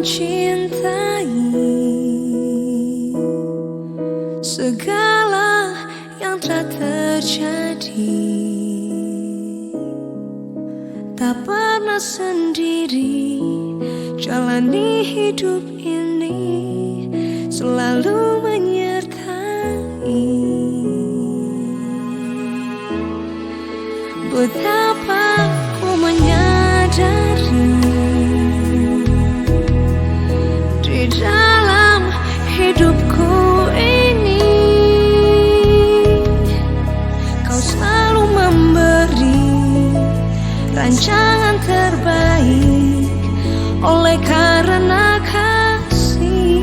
mencintai segala yang telah terjadi. Tak pernah sendiri jalani hidup ini, selalu menyertai. Betapa ku menyadari di dalam hidupku ini, kau selalu memberi rancangan terbaik oleh karena kasih.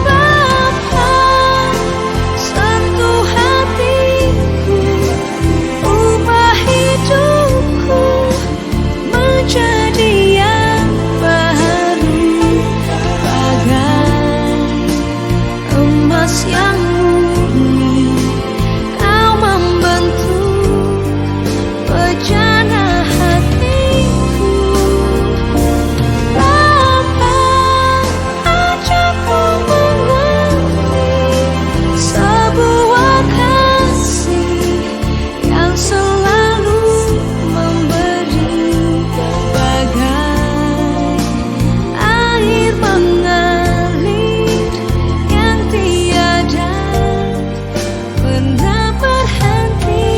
Bapa, sentuh hatiku, ubah hidupku menjadi yang baru, bagai emas yang murni. Kau membentuk bejana hatiku. Bapa, ajakku mengerti sebuah kasih yang selalu memberi, bagai air mengalir yang tiada pernah berhenti.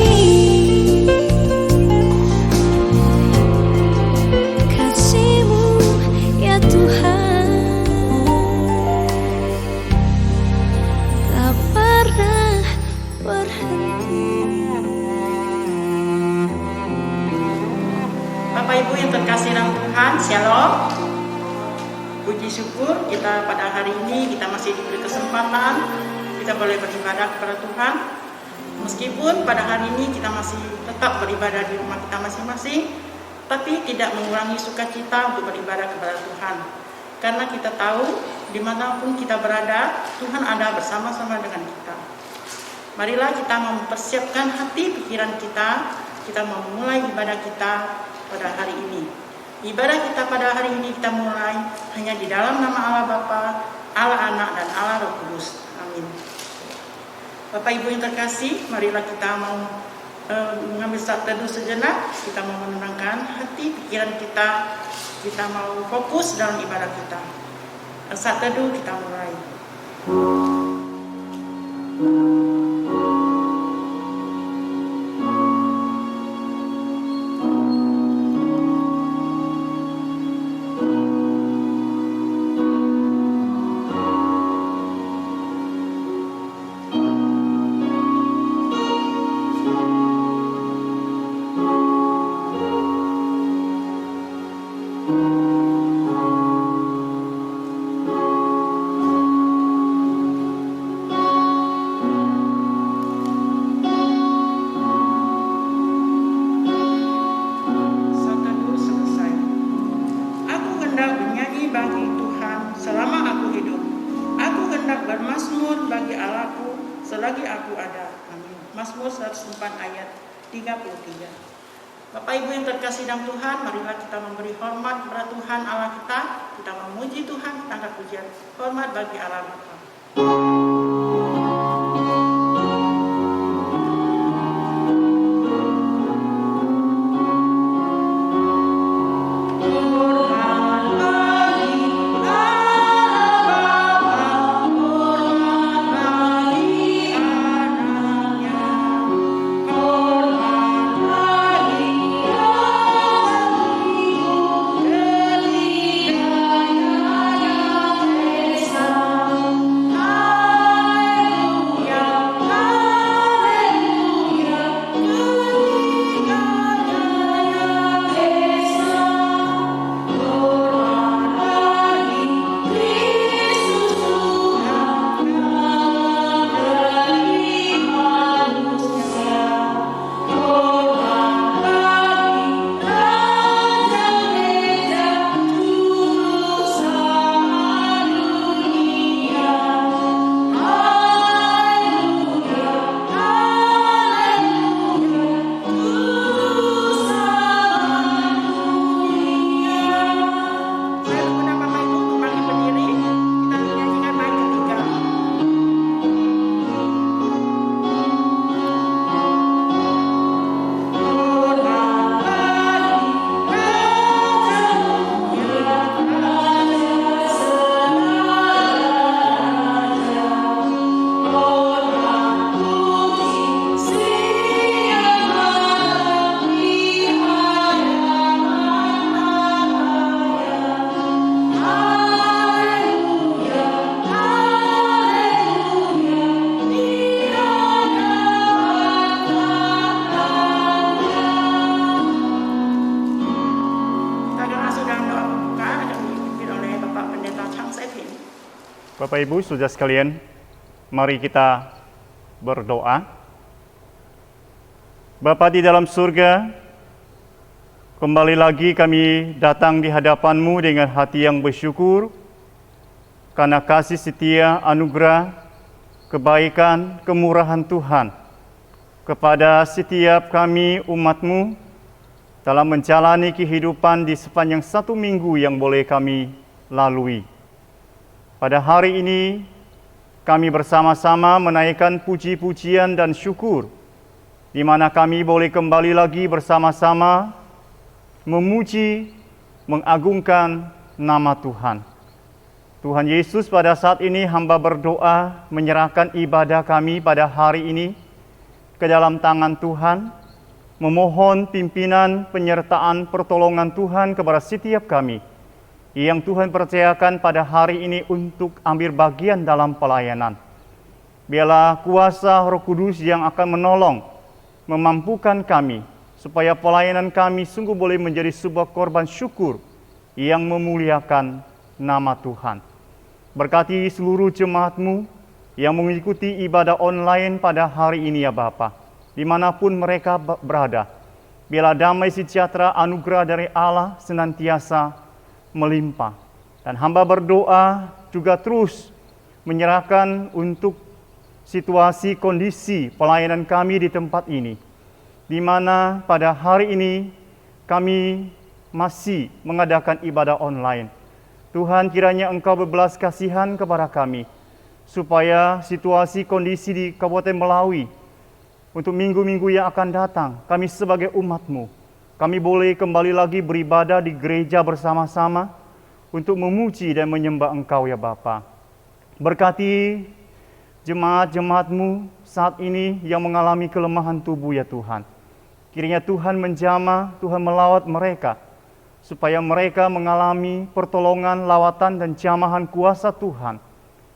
Kasih-Mu ya Tuhan tak pernah berhenti. Bapak Ibu yang terkasih dalam Tuhan, Shalom. Puji syukur kita pada hari ini kita masih diberi kesempatan kita boleh beribadah kepada Tuhan. Meskipun pada hari ini kita masih tetap beribadah di rumah kita masing-masing, tapi tidak mengurangi sukacita untuk beribadah kepada Tuhan. Karena kita tahu dimanapun kita berada, Tuhan ada bersama-sama dengan kita. Marilah kita mempersiapkan hati pikiran kita memulai ibadah kita pada hari ini. Ibadah kita pada hari ini kita mulai hanya di dalam nama Allah Bapa, Allah Anak, dan Allah Roh Kudus. Amin. Bapak Ibu yang terkasih, marilah kita mau mengambil saat teduh sejenak. Kita mau menenangkan hati pikiran kita mau fokus dalam ibadah kita. Saat teduh kita mulai. Selagi aku ada. Amin. Mazmur 104 ayat 33. Bapak Ibu yang terkasih dalam Tuhan, marilah kita memberi hormat kepada Tuhan Allah kita. Kita memuji Tuhan, kita angkat pujian hormat bagi Allah Bapa. Bapa, Bapak Ibu, saudara sekalian, mari kita berdoa. Bapa di dalam surga, kembali lagi kami datang di hadapan-Mu dengan hati yang bersyukur karena kasih setia, anugerah, kebaikan, kemurahan Tuhan kepada setiap kami umat-Mu dalam menjalani kehidupan di sepanjang 1 minggu yang boleh kami lalui. Pada hari ini, kami bersama-sama menaikkan puji-pujian dan syukur, di mana kami boleh kembali lagi bersama-sama memuji, mengagungkan nama Tuhan. Tuhan Yesus, pada saat ini hamba berdoa menyerahkan ibadah kami pada hari ini ke dalam tangan Tuhan, memohon pimpinan, penyertaan, pertolongan Tuhan kepada setiap kami yang Tuhan percayakan pada hari ini untuk ambil bagian dalam pelayanan. Biarlah kuasa Roh Kudus yang akan menolong, memampukan kami, supaya pelayanan kami sungguh boleh menjadi sebuah korban syukur yang memuliakan nama Tuhan. Berkati seluruh jemaat-Mu yang mengikuti ibadah online pada hari ini ya Bapa, dimanapun mereka berada. Biarlah damai sejahtera anugerah dari Allah senantiasa melimpah. Dan hamba berdoa juga terus menyerahkan untuk situasi kondisi pelayanan kami di tempat ini, di mana pada hari ini kami masih mengadakan ibadah online. Tuhan, kiranya Engkau berbelas kasihan kepada kami, supaya situasi kondisi di Kabupaten Melawi untuk minggu-minggu yang akan datang, kami sebagai umat-Mu, kami boleh kembali lagi beribadah di gereja bersama-sama untuk memuji dan menyembah Engkau ya Bapa. Berkati jemaat-jemaat-Mu saat ini yang mengalami kelemahan tubuh ya Tuhan. Kiranya Tuhan menjamah, Tuhan melawat mereka, supaya mereka mengalami pertolongan, lawatan dan jamahan kuasa Tuhan.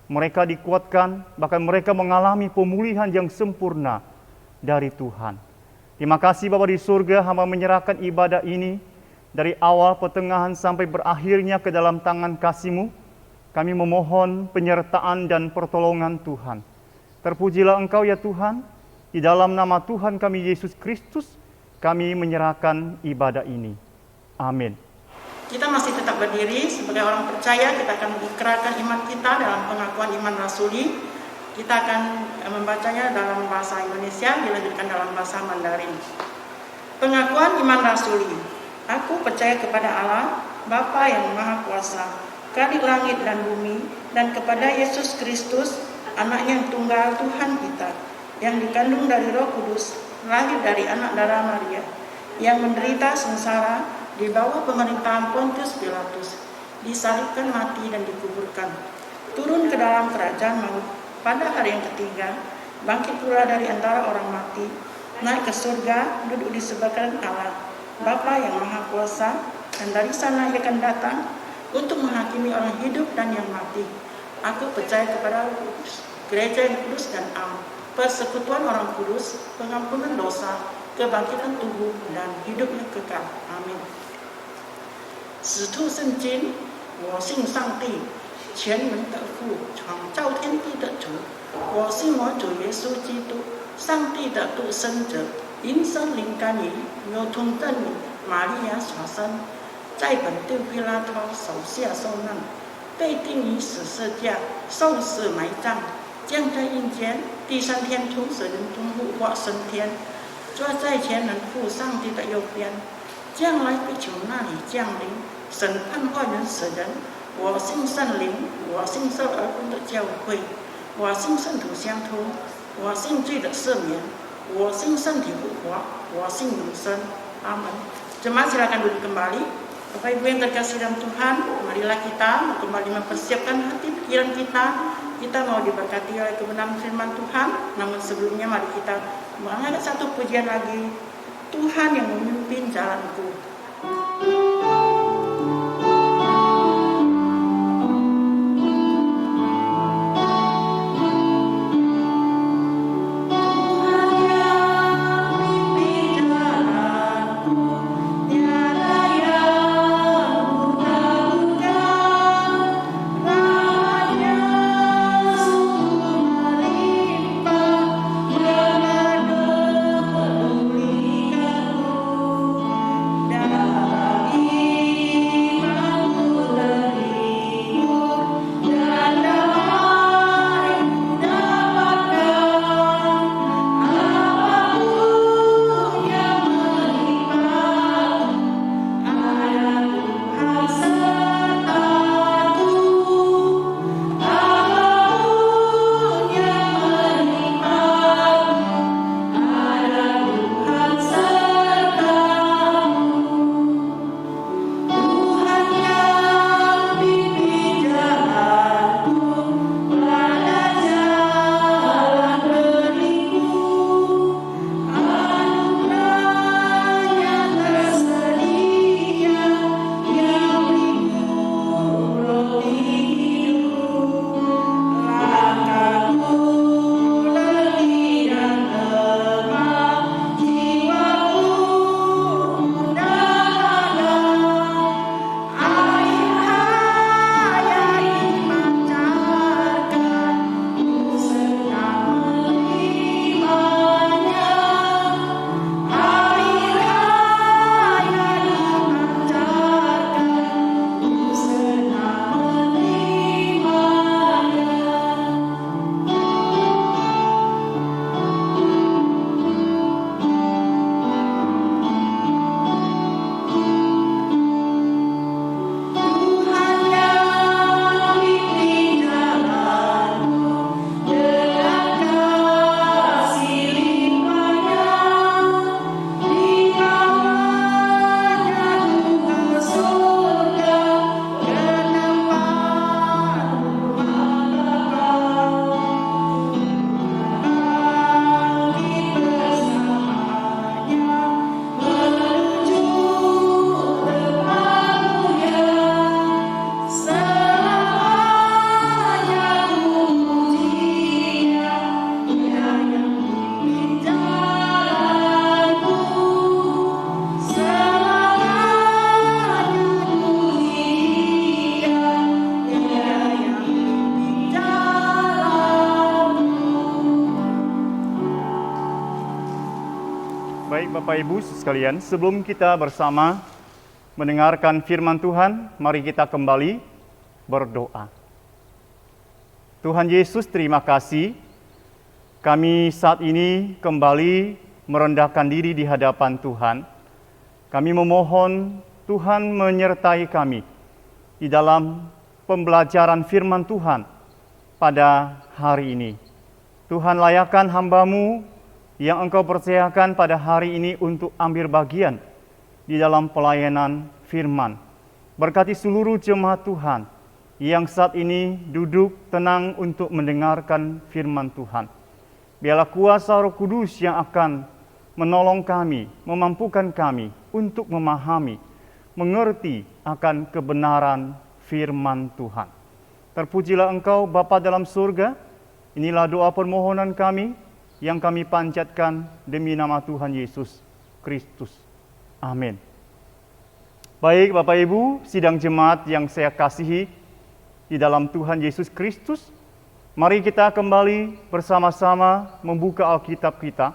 Mereka dikuatkan, bahkan mereka mengalami pemulihan yang sempurna dari Tuhan. Terima kasih Bapa di surga, hamba menyerahkan ibadah ini dari awal, pertengahan sampai berakhirnya ke dalam tangan kasih-Mu. Kami memohon penyertaan dan pertolongan Tuhan. Terpujilah Engkau ya Tuhan, di dalam nama Tuhan kami Yesus Kristus, kami menyerahkan ibadah ini. Amin. Kita masih tetap berdiri sebagai orang percaya, kita akan mengikrarkan iman kita dalam pengakuan iman rasuli. Kita akan membacanya dalam bahasa Indonesia, dilanjutkan dalam bahasa Mandarin. Pengakuan iman rasuli. Aku percaya kepada Allah, Bapa yang Maha Kuasa, Khalik langit dan bumi, dan kepada Yesus Kristus, Anak-Nya yang tunggal Tuhan kita, yang dikandung dari Roh Kudus, lahir dari anak darah Maria, yang menderita sengsara di bawah pemerintahan Pontius Pilatus, disalibkan, mati dan dikuburkan, turun ke dalam kerajaan maut, pada hari yang ketiga, bangkit pula dari antara orang mati, naik ke surga, duduk di sebelah kanan Allah, Bapa yang Maha Kuasa, dan dari sana Ia akan datang untuk menghakimi orang hidup dan yang mati. Aku percaya kepada gereja yang kudus dan am, persekutuan orang kudus, pengampunan dosa, kebangkitan tubuh, dan hidup yang kekal. Amin. 使徒圣经，我信上帝，全能的父，创造天地的主。我信我主耶稣基督，上帝的独生者，因圣灵甘于，有同真理玛利亚所生，在本丢彼拉托手下受难，被钉于十字架，受死埋葬，降在阴间，第3天从死人中复活升天，坐在全能父上帝的右边，将来必从那里降临，审判活人死人。我信圣灵，我信受儿童的教会，我信圣徒相通，我信罪的赦免，我信身体复活，我信永生。Amin. Jemaat silakan duduk kembali. Bapak Ibu yang terkasih dalam Tuhan, marilah kita kembali mempersiapkan hati pikiran kita. Kita mau diberkati oleh kebenaran firman Tuhan. Namun sebelumnya mari kita mengangkat satu pujian lagi. Tuhan yang memimpin jalanku. Raja Baik Bapak Ibu sekalian, sebelum kita bersama mendengarkan firman Tuhan, mari kita kembali berdoa. Tuhan Yesus, terima kasih. Kami saat ini kembali merendahkan diri di hadapan Tuhan. Kami memohon Tuhan menyertai kami di dalam pembelajaran firman Tuhan pada hari ini. Tuhan, layakkan hamba-Mu yang Engkau percayakan pada hari ini untuk ambil bagian di dalam pelayanan firman. Berkati seluruh jemaat Tuhan yang saat ini duduk tenang untuk mendengarkan firman Tuhan. Biarlah kuasa Roh Kudus yang akan menolong kami, memampukan kami untuk memahami, mengerti akan kebenaran firman Tuhan. Terpujilah Engkau Bapa dalam surga. Inilah doa permohonan kami yang kami panjatkan demi nama Tuhan Yesus Kristus. Amin. Baik Bapak Ibu, sidang jemaat yang saya kasihi di dalam Tuhan Yesus Kristus, mari kita kembali bersama-sama membuka Alkitab kita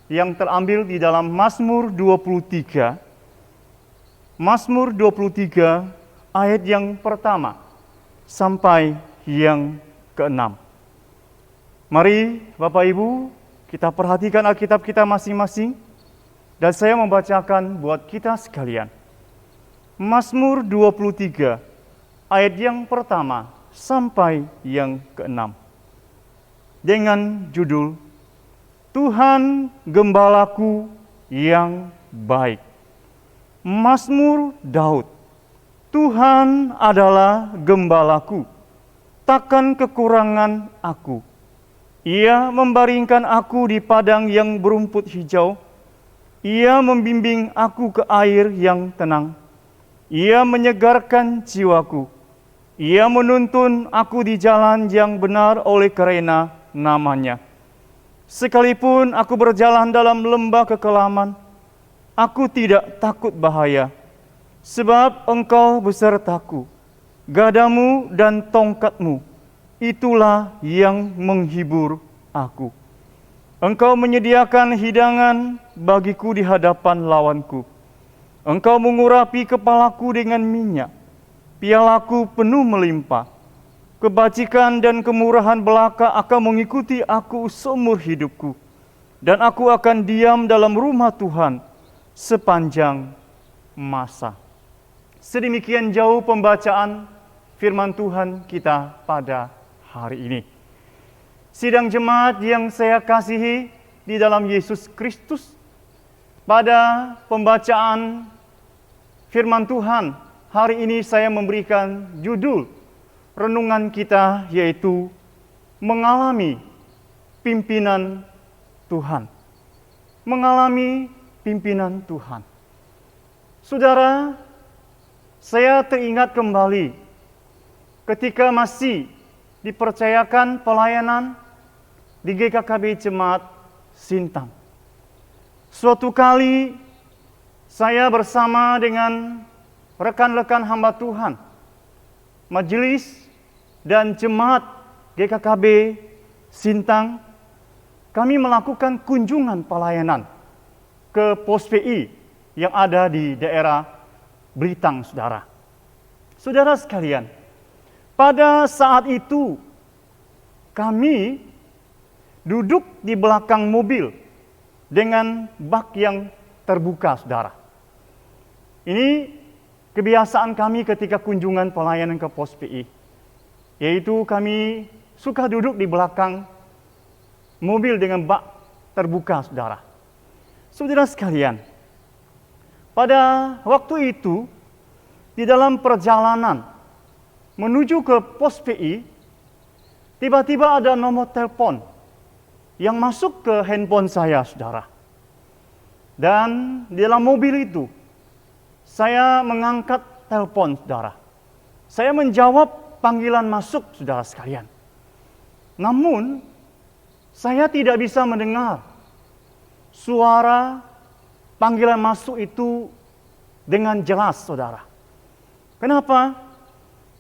yang terambil di dalam Mazmur 23. Mazmur 23 ayat yang pertama sampai yang ke-6. Mari Bapak Ibu, kita perhatikan Alkitab kita masing-masing dan saya membacakan buat kita sekalian. Mazmur 23 ayat yang pertama sampai yang ke-6. Dengan judul Tuhan Gembalaku yang baik. Mazmur Daud. Tuhan adalah gembalaku, takkan kekurangan aku. Ia membaringkan aku di padang yang berumput hijau. Ia membimbing aku ke air yang tenang. Ia menyegarkan jiwaku. Ia menuntun aku di jalan yang benar oleh karena nama-Nya. Sekalipun aku berjalan dalam lembah kekelaman, aku tidak takut bahaya, sebab Engkau besertaku. Gadamu dan tongkat-Mu, itulah yang menghibur aku. Engkau menyediakan hidangan bagiku di hadapan lawanku. Engkau mengurapi kepalaku dengan minyak, pialaku penuh melimpah. Kebajikan dan kemurahan belaka akan mengikuti aku seumur hidupku, dan aku akan diam dalam rumah Tuhan sepanjang masa. Sedemikian jauh pembacaan firman Tuhan kita pada hari ini. Sidang jemaat yang saya kasihi di dalam Yesus Kristus, pada pembacaan firman Tuhan hari ini saya memberikan judul renungan kita, yaitu mengalami pimpinan Tuhan. Mengalami pimpinan Tuhan. Saudara, saya teringat kembali ketika masih dipercayakan pelayanan di GKKB Jemaat Sintang. Suatu kali saya bersama dengan rekan-rekan hamba Tuhan, majelis dan jemaat GKKB Sintang, kami melakukan kunjungan pelayanan ke pos PI yang ada di daerah Blitang, saudara. Saudara sekalian, pada saat itu kami duduk di belakang mobil dengan bak yang terbuka, saudara. Ini kebiasaan kami ketika kunjungan pelayanan ke pos PI, yaitu kami suka duduk di belakang mobil dengan bak terbuka, saudara. Saudara sekalian, pada waktu itu di dalam perjalanan menuju ke pos PI, tiba-tiba ada nomor telepon yang masuk ke handphone saya, saudara. Dan di dalam mobil itu, saya mengangkat telepon, saudara. Saya menjawab panggilan masuk, saudara sekalian. Namun, saya tidak bisa mendengar suara panggilan masuk itu dengan jelas, saudara. Kenapa?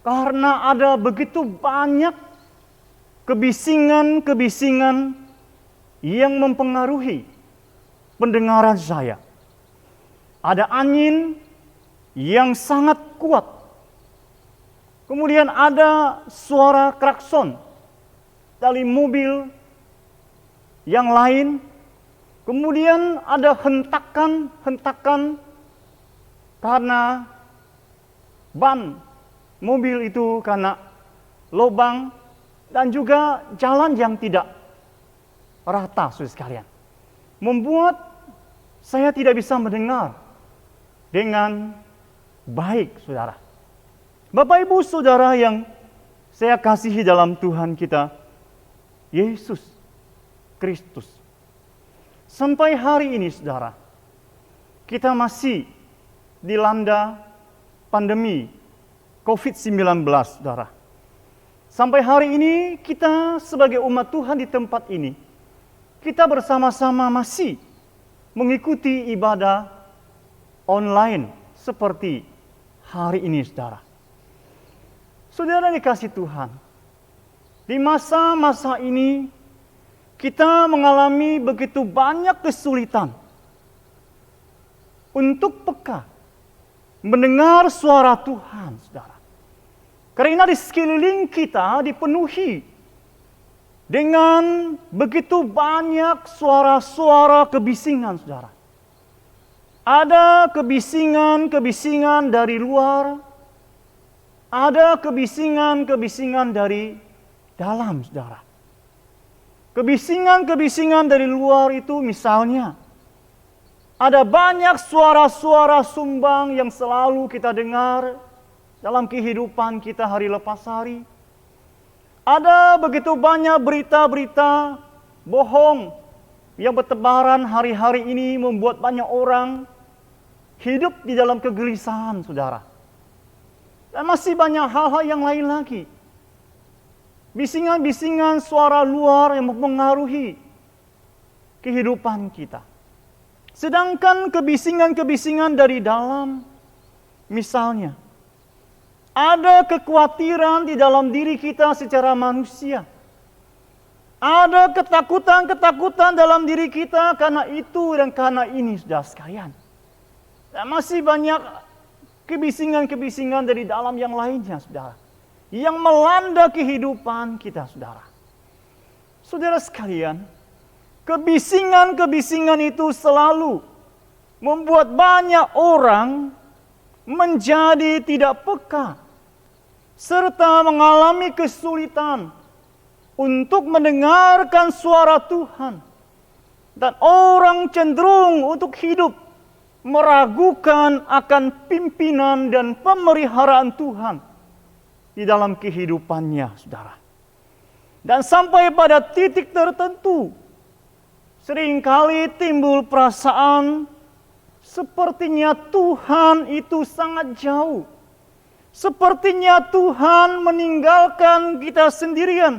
Karena ada begitu banyak kebisingan-kebisingan yang mempengaruhi pendengaran saya. Ada angin yang sangat kuat. Kemudian ada suara klakson dari mobil yang lain. Kemudian ada hentakan karena ban mobil itu karena lubang dan juga jalan yang tidak rata, saudara sekalian. Membuat saya tidak bisa mendengar dengan baik, saudara. Bapak Ibu Saudara yang saya kasihi dalam Tuhan kita, Yesus Kristus. Sampai hari ini, saudara, kita masih dilanda pandemi COVID-19, saudara. Sampai hari ini kita sebagai umat Tuhan di tempat ini, kita bersama-sama masih mengikuti ibadah online seperti hari ini, saudara. Saudara dikasih Tuhan, di masa-masa ini kita mengalami begitu banyak kesulitan untuk peka mendengar suara Tuhan, saudara. Karena di sekeliling kita dipenuhi dengan begitu banyak suara-suara kebisingan, saudara. Ada kebisingan-kebisingan dari luar, ada kebisingan-kebisingan dari dalam, saudara. Kebisingan-kebisingan dari luar itu misalnya, ada banyak suara-suara sumbang yang selalu kita dengar dalam kehidupan kita hari lepas hari. Ada begitu banyak berita-berita bohong yang bertebaran hari-hari ini membuat banyak orang hidup di dalam kegelisahan, saudara. Dan masih banyak hal-hal yang lain lagi. Bisingan-bisingan suara luar yang mempengaruhi kehidupan kita. Sedangkan kebisingan-kebisingan dari dalam, misalnya, ada kekhawatiran di dalam diri kita secara manusia. Ada ketakutan-ketakutan dalam diri kita karena itu dan karena ini, saudara sekalian. Dan masih banyak kebisingan-kebisingan dari dalam yang lainnya, saudara, yang melanda kehidupan kita, saudara. Saudara sekalian, kebisingan-kebisingan itu selalu membuat banyak orang menjadi tidak peka, serta mengalami kesulitan untuk mendengarkan suara Tuhan. Dan orang cenderung untuk hidup meragukan akan pimpinan dan pemeliharaan Tuhan di dalam kehidupannya, saudara. Dan sampai pada titik tertentu, seringkali timbul perasaan sepertinya Tuhan itu sangat jauh. Sepertinya Tuhan meninggalkan kita sendirian.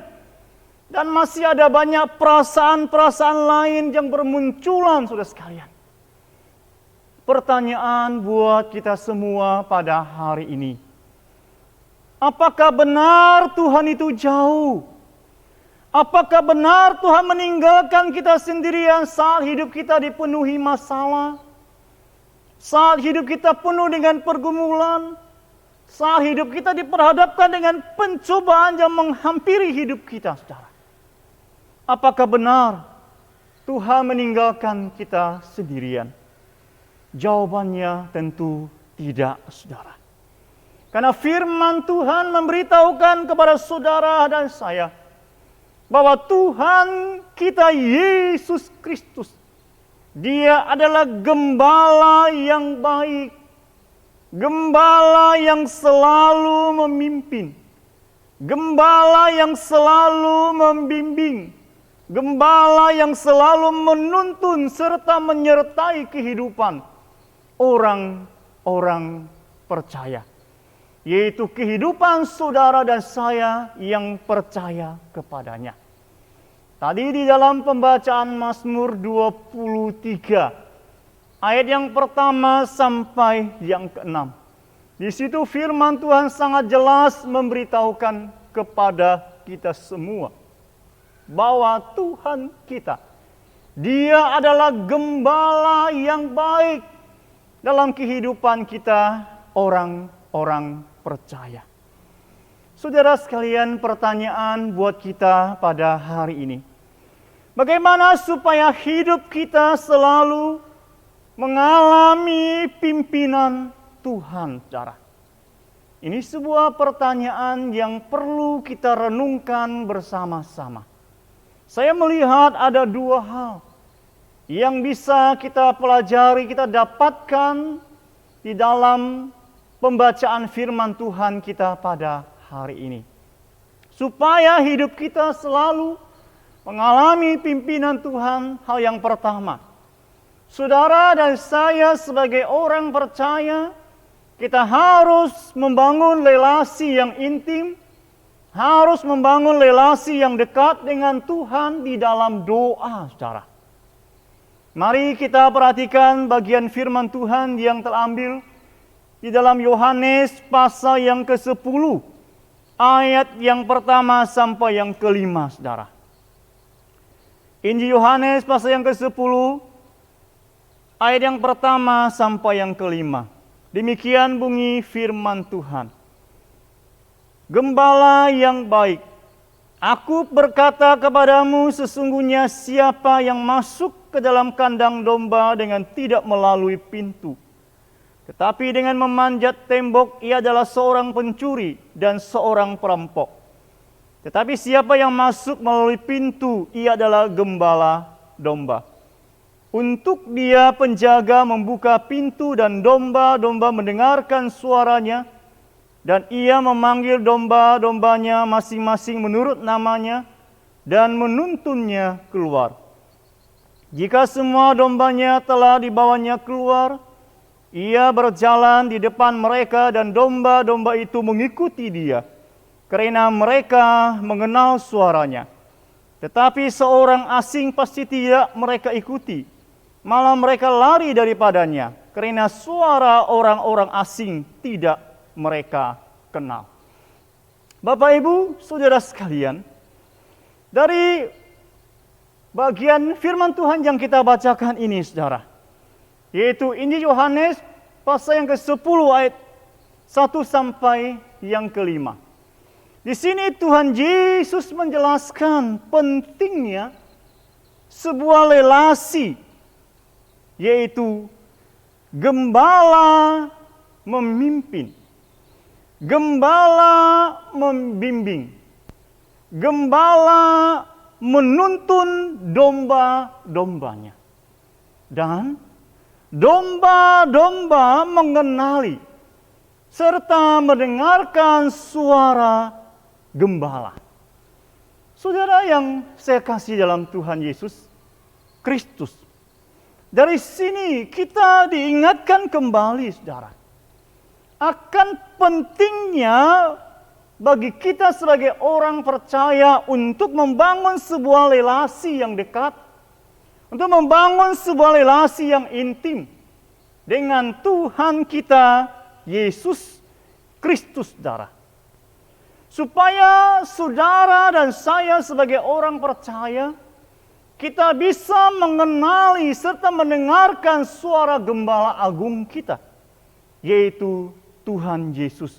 Dan masih ada banyak perasaan-perasaan lain yang bermunculan, saudara sekalian. Pertanyaan buat kita semua pada hari ini. Apakah benar Tuhan itu jauh? Apakah benar Tuhan meninggalkan kita sendirian saat hidup kita dipenuhi masalah? Saat hidup kita penuh dengan pergumulan? Saat hidup kita diperhadapkan dengan pencobaan yang menghampiri hidup kita, saudara? Apakah benar Tuhan meninggalkan kita sendirian? Jawabannya tentu tidak, saudara. Karena firman Tuhan memberitahukan kepada saudara dan saya bahwa Tuhan kita Yesus Kristus, Dia adalah gembala yang baik, gembala yang selalu memimpin, gembala yang selalu membimbing, gembala yang selalu menuntun serta menyertai kehidupan orang-orang percaya. Yaitu kehidupan saudara dan saya yang percaya kepadanya. Tadi di dalam pembacaan Mazmur 23, ayat yang pertama sampai yang ke-6. Di situ firman Tuhan sangat jelas memberitahukan kepada kita semua bahwa Tuhan kita Dia adalah gembala yang baik dalam kehidupan kita orang-orang percaya. Saudara sekalian, pertanyaan buat kita pada hari ini. Bagaimana supaya hidup kita selalu mengalami pimpinan Tuhan, saudara? Ini sebuah pertanyaan yang perlu kita renungkan bersama-sama. Saya melihat ada dua hal yang bisa kita pelajari, kita dapatkan di dalam pembacaan firman Tuhan kita pada hari ini. Supaya hidup kita selalu mengalami pimpinan Tuhan, hal yang pertama, saudara dan saya sebagai orang percaya, kita harus membangun relasi yang intim, harus membangun relasi yang dekat dengan Tuhan di dalam doa, saudara. Mari kita perhatikan bagian firman Tuhan yang terambil di dalam Yohanes pasal yang ke-10, ayat yang pertama sampai yang kelima, saudara. Injil Yohanes pasal yang ke-10, ayat yang pertama sampai yang kelima. Demikian bunyi firman Tuhan. Gembala yang baik, aku berkata kepadamu, sesungguhnya siapa yang masuk ke dalam kandang domba dengan tidak melalui pintu, tetapi dengan memanjat tembok, ia adalah seorang pencuri dan seorang perampok. Tetapi siapa yang masuk melalui pintu, ia adalah gembala domba. Untuk dia penjaga membuka pintu dan domba-domba mendengarkan suaranya, dan ia memanggil domba-dombanya masing-masing menurut namanya dan menuntunnya keluar. Jika semua dombanya telah dibawanya keluar, ia berjalan di depan mereka dan domba-domba itu mengikuti dia, karena mereka mengenal suaranya. Tetapi seorang asing pasti tidak mereka ikuti, malah mereka lari daripadanya, karena suara orang-orang asing tidak mereka kenal. Bapak, Ibu, saudara sekalian, dari bagian firman Tuhan yang kita bacakan ini, saudara, yaitu Injil Yohanes pasal yang ke-10 ayat 1 sampai yang kelima. Di sini Tuhan Yesus menjelaskan pentingnya sebuah relasi, yaitu gembala memimpin, gembala membimbing, gembala menuntun domba-dombanya. Dan domba-domba mengenali serta mendengarkan suara gembala. Saudara yang saya kasih dalam Tuhan Yesus Kristus, dari sini kita diingatkan kembali, saudara, akan pentingnya bagi kita sebagai orang percaya untuk membangun sebuah relasi yang dekat, untuk membangun sebuah relasi yang intim dengan Tuhan kita Yesus Kristus, saudara. Supaya saudara dan saya sebagai orang percaya, kita bisa mengenali serta mendengarkan suara gembala agung kita, yaitu Tuhan Yesus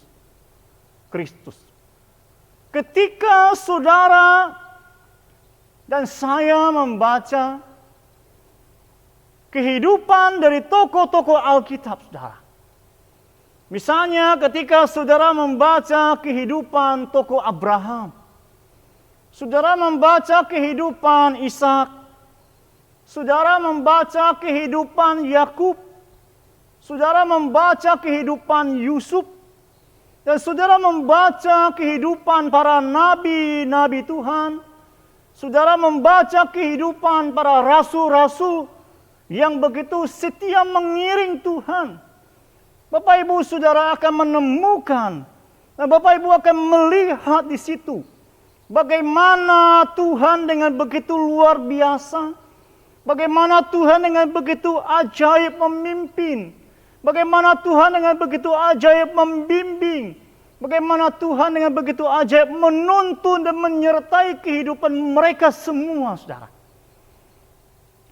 Kristus. Ketika saudara dan saya membaca kehidupan dari tokoh-tokoh Alkitab, saudara. Misalnya ketika saudara membaca kehidupan tokoh Abraham, saudara membaca kehidupan Ishak, saudara membaca kehidupan Yakub, saudara membaca kehidupan Yusuf, dan saudara membaca kehidupan para nabi-nabi Tuhan, saudara membaca kehidupan para rasul-rasul yang begitu setia mengiring Tuhan. Bapak Ibu saudara akan menemukan, dan Bapak Ibu akan melihat di situ bagaimana Tuhan dengan begitu luar biasa, bagaimana Tuhan dengan begitu ajaib memimpin, bagaimana Tuhan dengan begitu ajaib membimbing, bagaimana Tuhan dengan begitu ajaib menuntun dan menyertai kehidupan mereka semua, saudara.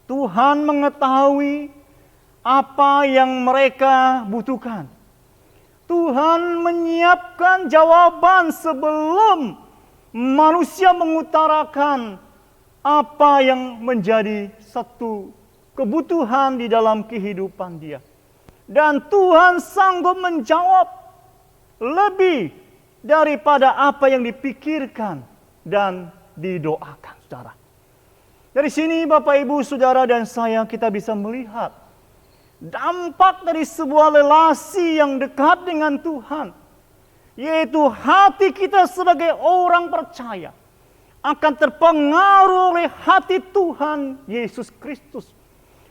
Tuhan mengetahui apa yang mereka butuhkan. Tuhan menyiapkan jawaban sebelum manusia mengutarakan apa yang menjadi satu kebutuhan di dalam kehidupan dia. Dan Tuhan sanggup menjawab lebih daripada apa yang dipikirkan dan didoakan, saudara. Dari sini Bapak Ibu Saudara dan saya kita bisa melihat dampak dari sebuah relasi yang dekat dengan Tuhan, yaitu hati kita sebagai orang percaya akan terpengaruh oleh hati Tuhan Yesus Kristus.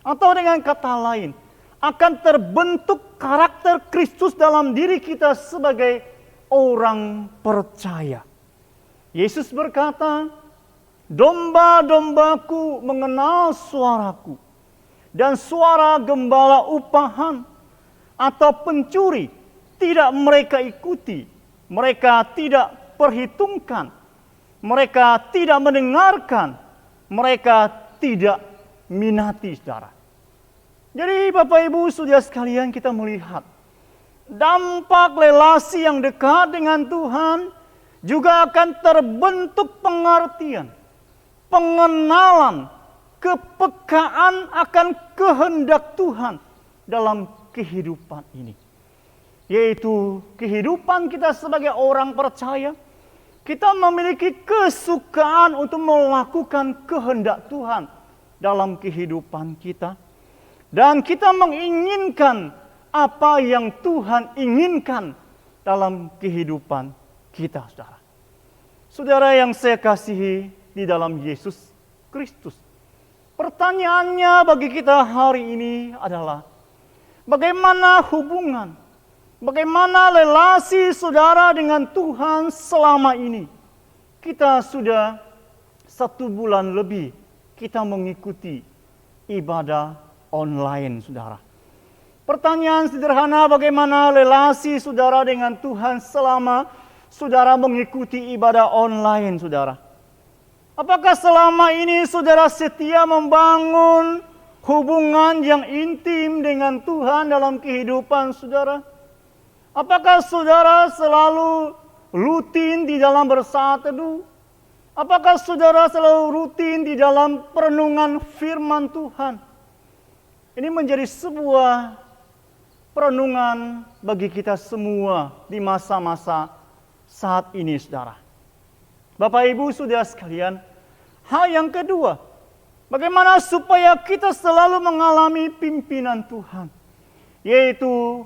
Atau dengan kata lain, akan terbentuk karakter Kristus dalam diri kita sebagai orang percaya. Yesus berkata, domba-dombaku mengenal suaraku, dan suara gembala upahan atau pencuri tidak mereka ikuti, mereka tidak perhitungkan, mereka tidak mendengarkan, mereka tidak minati, saudara. Jadi Bapak Ibu Saudara sekalian, kita melihat dampak relasi yang dekat dengan Tuhan juga akan terbentuk pengertian, pengenalan, kepekaan akan kehendak Tuhan dalam kehidupan ini. Yaitu kehidupan kita sebagai orang percaya, kita memiliki kesukaan untuk melakukan kehendak Tuhan dalam kehidupan kita. Dan kita menginginkan apa yang Tuhan inginkan dalam kehidupan kita, saudara. Saudara yang saya kasihi di dalam Yesus Kristus. Pertanyaannya bagi kita hari ini adalah, bagaimana hubungan, bagaimana relasi saudara dengan Tuhan selama ini? Kita sudah 1 bulan lebih kita mengikuti ibadah online, saudara. Pertanyaan sederhana, bagaimana relasi saudara dengan Tuhan selama saudara mengikuti ibadah online, saudara? Apakah selama ini saudara setia membangun hubungan yang intim dengan Tuhan dalam kehidupan saudara? Apakah saudara selalu rutin di dalam bersaat teduh? Apakah saudara selalu rutin di dalam perenungan firman Tuhan? Ini menjadi sebuah perenungan bagi kita semua di masa-masa saat ini, saudara. Bapak Ibu Saudara sekalian, hal yang kedua, bagaimana supaya kita selalu mengalami pimpinan Tuhan? Yaitu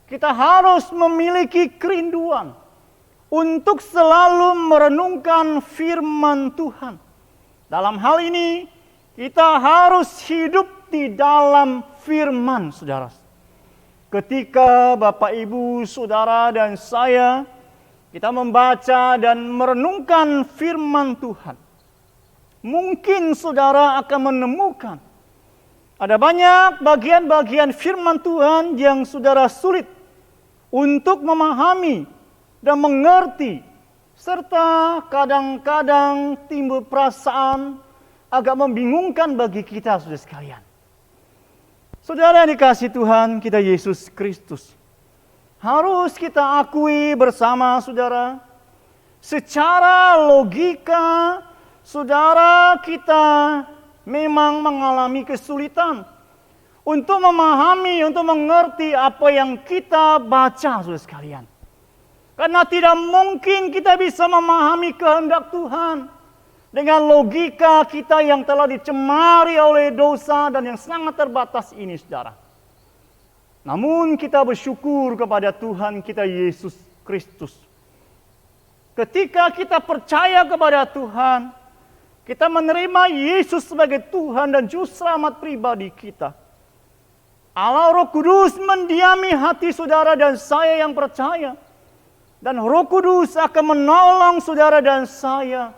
kita harus memiliki kerinduan untuk selalu merenungkan firman Tuhan. Dalam hal ini, kita harus hidup di dalam firman, saudara. Ketika Bapak Ibu Saudara dan saya, kita membaca dan merenungkan firman Tuhan, mungkin saudara akan menemukan ada banyak bagian-bagian firman Tuhan yang saudara sulit untuk memahami dan mengerti, serta kadang-kadang timbul perasaan agak membingungkan bagi kita, saudara sekalian. Saudara yang dikasihi Tuhan kita Yesus Kristus, harus kita akui bersama saudara, secara logika saudara kita memang mengalami kesulitan untuk memahami, untuk mengerti apa yang kita baca, saudara sekalian. Karena tidak mungkin kita bisa memahami kehendak Tuhan dengan logika kita yang telah dicemari oleh dosa dan yang sangat terbatas ini, saudara. Namun kita bersyukur kepada Tuhan kita Yesus Kristus. Ketika kita percaya kepada Tuhan, kita menerima Yesus sebagai Tuhan dan Juru Selamat pribadi kita. Allah Roh Kudus mendiami hati saudara dan saya yang percaya. Dan Roh Kudus akan menolong saudara dan saya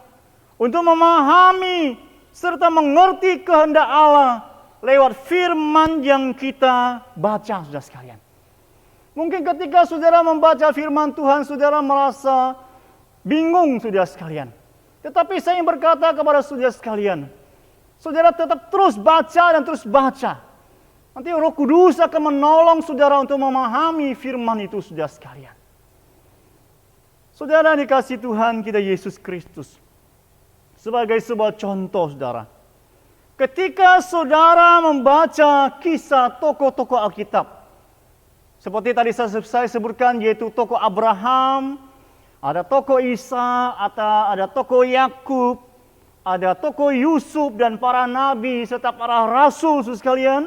untuk memahami serta mengerti kehendak Allah lewat firman yang kita baca, saudara sekalian. Mungkin ketika saudara membaca firman Tuhan, saudara merasa bingung, saudara sekalian. Tetapi saya ingin berkata kepada saudara sekalian, Saudara tetap terus baca dan terus baca. Nanti Roh Kudus akan menolong saudara untuk memahami firman itu, saudara sekalian. Saudara dikasih Tuhan kita Yesus Kristus. Sebagai sebuah contoh, saudara. Ketika saudara membaca kisah tokoh-tokoh Alkitab. Seperti tadi saya sebutkan, yaitu tokoh Abraham, ada tokoh Isa, ada tokoh Yakub, ada tokoh Yusuf dan para nabi serta para rasul, saudara sekalian.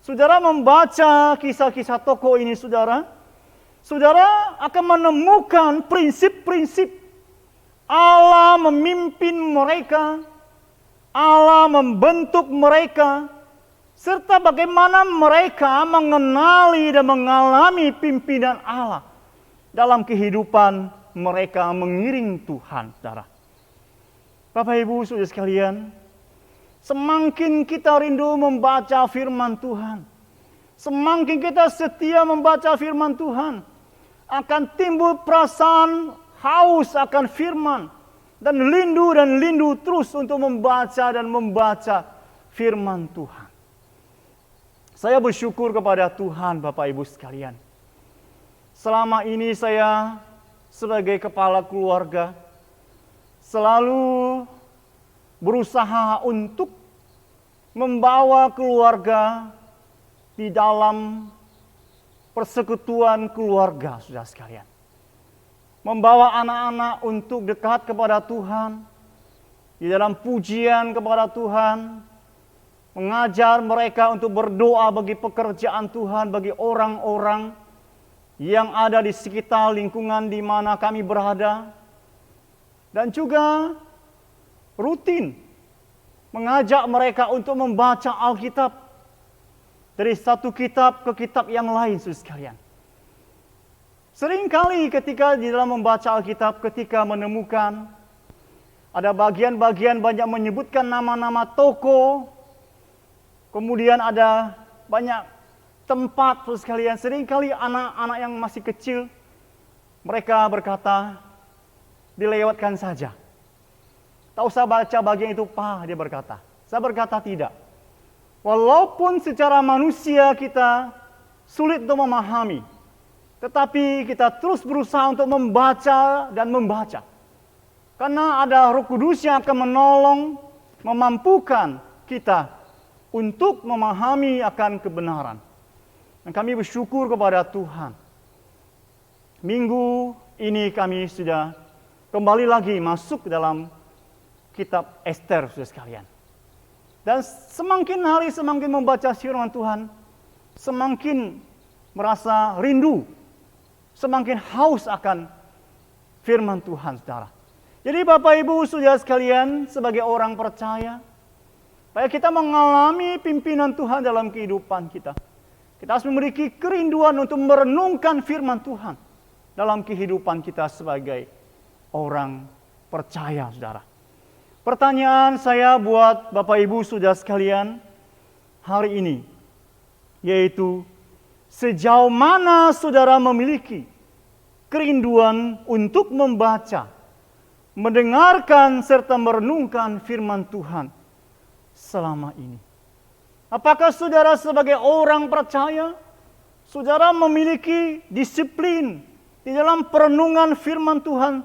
Saudara membaca kisah-kisah tokoh ini, saudara akan menemukan prinsip-prinsip Allah memimpin mereka, Allah membentuk mereka, serta bagaimana mereka mengenali dan mengalami pimpinan Allah dalam kehidupan mereka mengiring Tuhan, saudara. Bapak Ibu saudara sekalian, semakin kita rindu membaca firman Tuhan, semakin kita setia membaca firman Tuhan, akan timbul perasaan haus akan firman, dan lindu terus untuk membaca dan membaca firman Tuhan. Saya bersyukur kepada Tuhan, Bapak Ibu sekalian. Selama ini saya sebagai kepala keluarga selalu berusaha untuk membawa keluarga di dalam persekutuan keluarga, saudara sekalian. Membawa anak-anak untuk dekat kepada Tuhan, di dalam pujian kepada Tuhan, mengajar mereka untuk berdoa bagi pekerjaan Tuhan, bagi orang-orang yang ada di sekitar lingkungan di mana kami berada, dan juga rutin mengajak mereka untuk membaca Alkitab dari satu kitab ke kitab yang lain, saudara sekalian. Seringkali ketika di dalam membaca Alkitab, ketika menemukan ada bagian-bagian banyak menyebutkan nama-nama tokoh, kemudian ada banyak tempat, saudara sekalian. Seringkali anak-anak yang masih kecil, mereka berkata, dilewatkan saja. Tak usah baca bagian itu, Pak, dia berkata. Saya berkata tidak. Walaupun secara manusia kita sulit untuk memahami, tetapi kita terus berusaha untuk membaca dan membaca. Karena ada Roh Kudus yang akan menolong, memampukan kita untuk memahami akan kebenaran. Dan kami bersyukur kepada Tuhan. Minggu ini kami sudah kembali lagi masuk dalam kitab Ester, saudara sekalian. Dan semakin hari semakin membaca firman Tuhan, semakin merasa rindu, semakin haus akan firman Tuhan, saudara. Jadi Bapak Ibu saudara sekalian, sebagai orang percaya, supaya kita mengalami pimpinan Tuhan dalam kehidupan kita, kita harus memiliki kerinduan untuk merenungkan firman Tuhan dalam kehidupan kita sebagai orang percaya, saudara. Pertanyaan saya buat Bapak Ibu saudara sekalian hari ini, yaitu sejauh mana saudara memiliki kerinduan untuk membaca, mendengarkan serta merenungkan firman Tuhan selama ini? Apakah saudara sebagai orang percaya, saudara memiliki disiplin di dalam perenungan firman Tuhan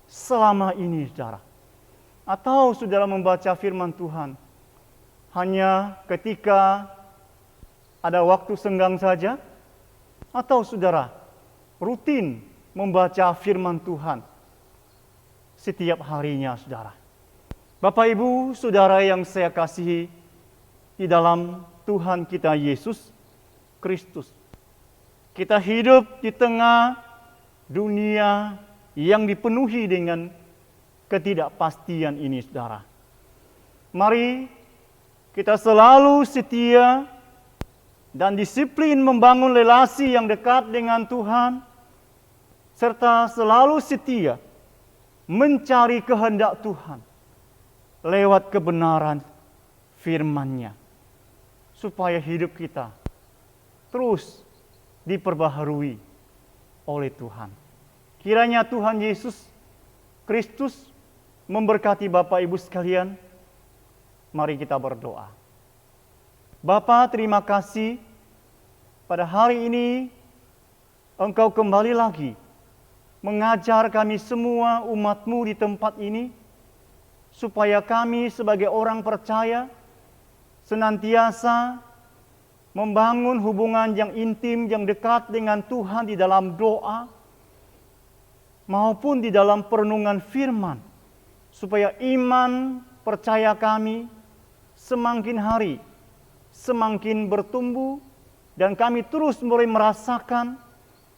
selama ini, saudara? Atau saudara membaca firman Tuhan hanya ketika ada waktu senggang saja? Atau saudara rutin membaca firman Tuhan setiap harinya, saudara? Bapak Ibu saudara yang saya kasihi di dalam Tuhan kita Yesus Kristus, kita hidup di tengah dunia yang dipenuhi dengan ketidakpastian ini, saudara. Mari kita selalu setia dan disiplin membangun relasi yang dekat dengan Tuhan, serta selalu setia mencari kehendak Tuhan lewat kebenaran firman-Nya, supaya hidup kita terus diperbaharui oleh Tuhan. Kiranya Tuhan Yesus Kristus memberkati Bapak Ibu sekalian, Mari kita berdoa. Bapa, terima kasih pada hari ini Engkau kembali lagi mengajar kami semua umat-Mu di tempat ini, supaya kami sebagai orang percaya senantiasa membangun hubungan yang intim, yang dekat dengan Tuhan di dalam doa, maupun di dalam perenungan firman, supaya iman percaya kami semakin hari semakin bertumbuh, dan kami terus mulai merasakan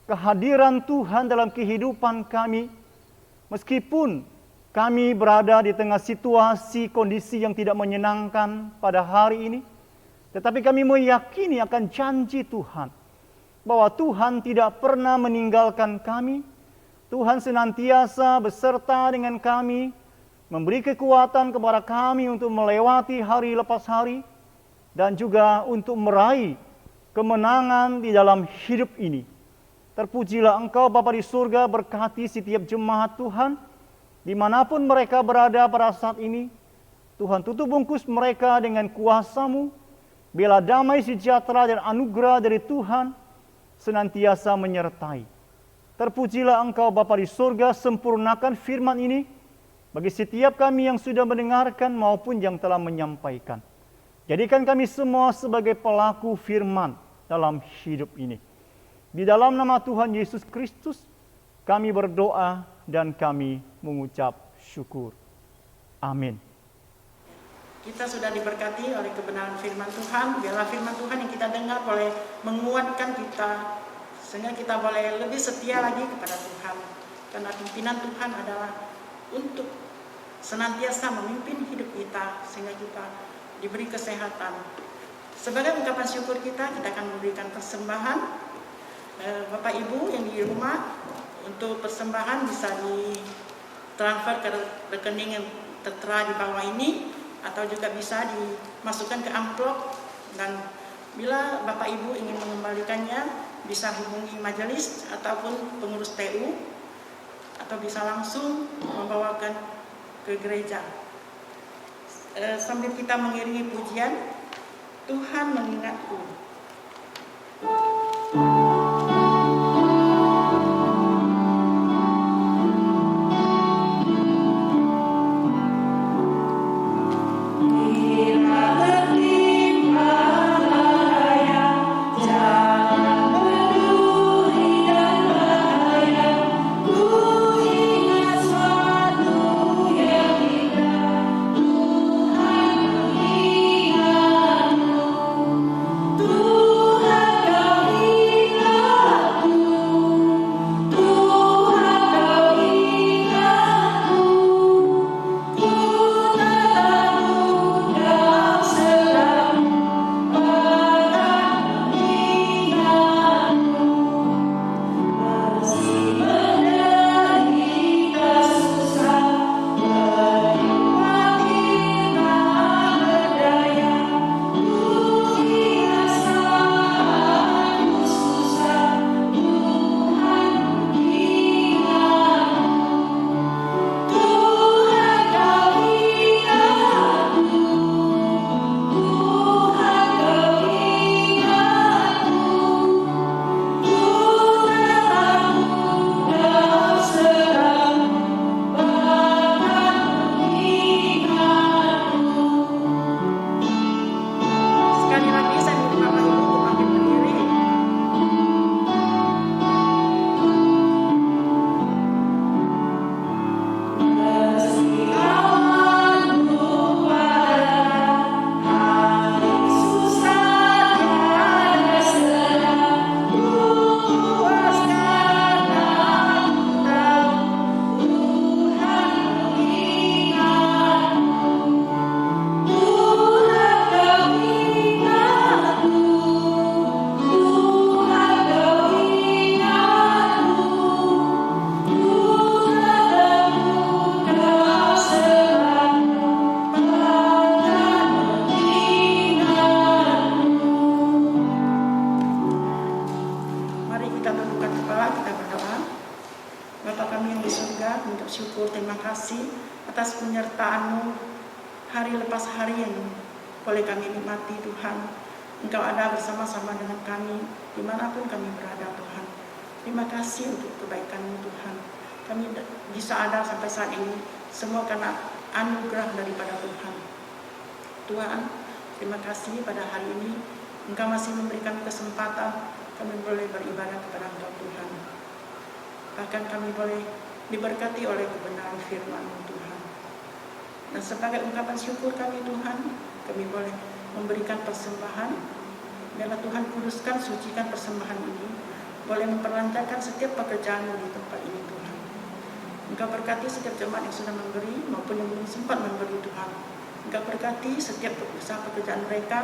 kehadiran Tuhan dalam kehidupan kami, meskipun kami berada di tengah situasi kondisi yang tidak menyenangkan pada hari ini. Tetapi kami meyakini akan janji Tuhan, bahwa Tuhan tidak pernah meninggalkan kami. Tuhan senantiasa beserta dengan kami, memberi kekuatan kepada kami untuk melewati hari lepas hari, dan juga untuk meraih kemenangan di dalam hidup ini. Terpujilah Engkau Bapa di surga, berkati setiap jemaat Tuhan, dimanapun mereka berada pada saat ini. Tuhan, tutup bungkus mereka dengan kuasa-Mu. Biarlah damai sejahtera dan anugerah dari Tuhan senantiasa menyertai. Terpujilah Engkau Bapa di surga, sempurnakan firman ini bagi setiap kami yang sudah mendengarkan maupun yang telah menyampaikan. Jadikan kami semua sebagai pelaku firman dalam hidup ini. Di dalam nama Tuhan Yesus Kristus kami berdoa dan kami mengucap syukur. Amin. Kita sudah diberkati oleh kebenaran firman Tuhan. Biarlah firman Tuhan yang kita dengar boleh menguatkan kita, sehingga kita boleh lebih setia lagi kepada Tuhan. Karena pimpinan Tuhan adalah untuk senantiasa memimpin hidup kita, sehingga kita diberi kesehatan. Sebagai ungkapan syukur kita akan memberikan persembahan. Bapak Ibu yang di rumah, untuk persembahan bisa ditransfer ke rekening yang tertera di bawah ini, atau juga bisa dimasukkan ke amplop, dan bila Bapak Ibu ingin mengembalikannya bisa hubungi majelis ataupun pengurus TU, atau bisa langsung membawakan ke gereja. Sambil kita mengiringi pujian Tuhan mengingatku. hari lepas hari yang boleh kami nikmati Tuhan. Engkau ada bersama-sama dengan kami dimanapun kami berada Tuhan. Terima kasih untuk kebaikan-Mu Tuhan. Kami bisa ada sampai saat ini semua karena anugerah daripada Tuhan. Tuhan, terima kasih pada hari ini Engkau masih memberikan kesempatan kami boleh beribadah kepada Engkau Tuhan. Bahkan kami boleh diberkati oleh kebenaran firman-Mu Tuhan. Dan sebagai ungkapan syukur kami Tuhan, kami boleh memberikan persembahan. Biarlah Tuhan kuduskan, sucikan persembahan ini, boleh memperlancarkan setiap pekerjaan di tempat ini Tuhan. Engkau berkati setiap jemaat yang sudah memberi maupun yang belum sempat memberi Tuhan. Engkau berkati setiap usaha pekerjaan mereka.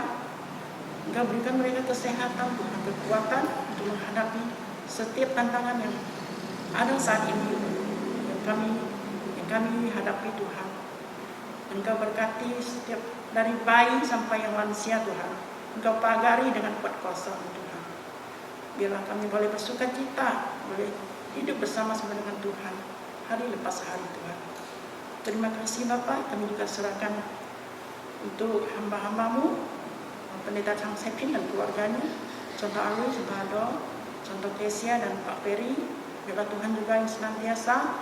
Engkau berikan mereka kesehatan, Tuhan, kekuatan untuk menghadapi setiap tantangan yang ada saat ini yang kami hadapi Tuhan. Engkau berkati setiap dari bayi sampai yang lansia Tuhan. Engkau pagari dengan kuat kuasa Tuhan. Biarlah kami boleh bersuka cita, boleh hidup bersama-sama dengan Tuhan hari lepas hari Tuhan. Terima kasih Bapak, kami juga serahkan untuk hamba-hamba-Mu, Pendeta Chang Sepin dan keluarganya, contoh Alwi, Subhado, contoh Kesia dan Pak Peri. Biarlah Tuhan juga yang senantiasa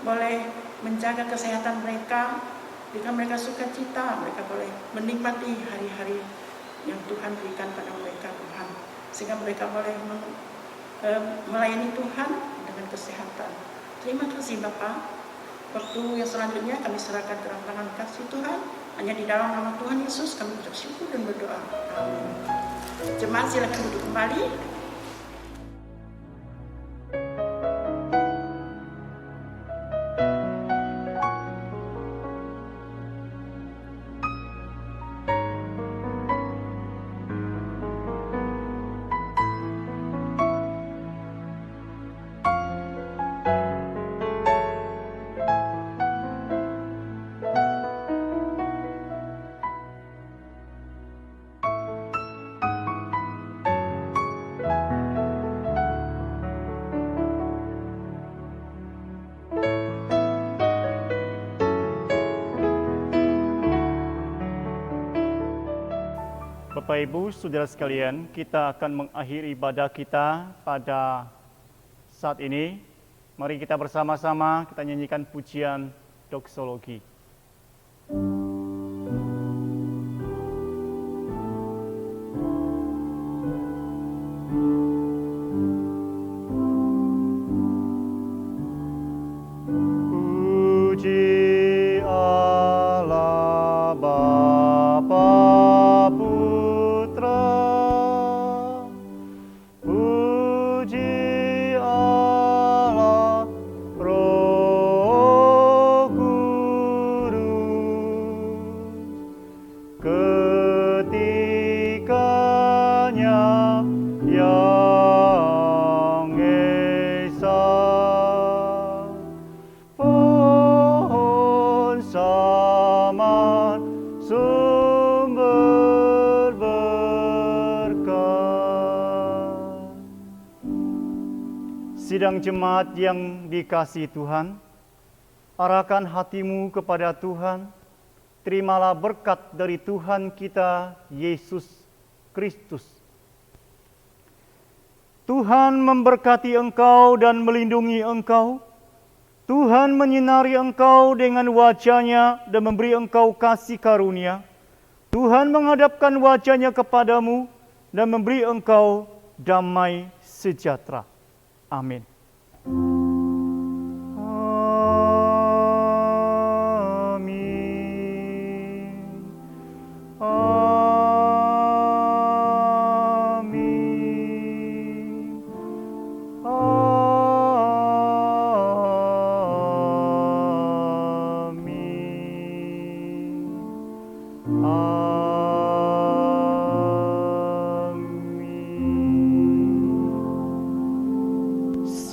boleh menjaga kesehatan mereka, jika mereka suka cita, mereka boleh menikmati hari-hari yang Tuhan berikan pada mereka Tuhan, sehingga mereka boleh melayani Tuhan dengan kesehatan. Terima kasih Bapak. Waktu yang selanjutnya kami serahkan ke dalam tangan kasih Tuhan. Hanya di dalam nama Tuhan Yesus kami ucap syukur dan berdoa. Amin. Jemaat silakan duduk kembali. Bapak Ibu, Saudara sekalian, kita akan mengakhiri ibadah kita pada saat ini. Mari kita bersama-sama kita nyanyikan pujian doksologi. Puji Allah Bapa Sidang jemaat yang dikasihi Tuhan, arahkan hatimu kepada Tuhan, terimalah berkat dari Tuhan kita, Yesus Kristus. Tuhan memberkati engkau dan melindungi engkau. Tuhan menyinari engkau dengan wajah-Nya dan memberi engkau kasih karunia. Tuhan menghadapkan wajah-Nya kepadamu dan memberi engkau damai sejahtera. Amin.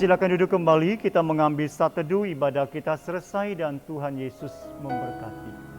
Silakan duduk kembali, kita mengambil saat teduh, ibadah kita selesai dan Tuhan Yesus memberkati.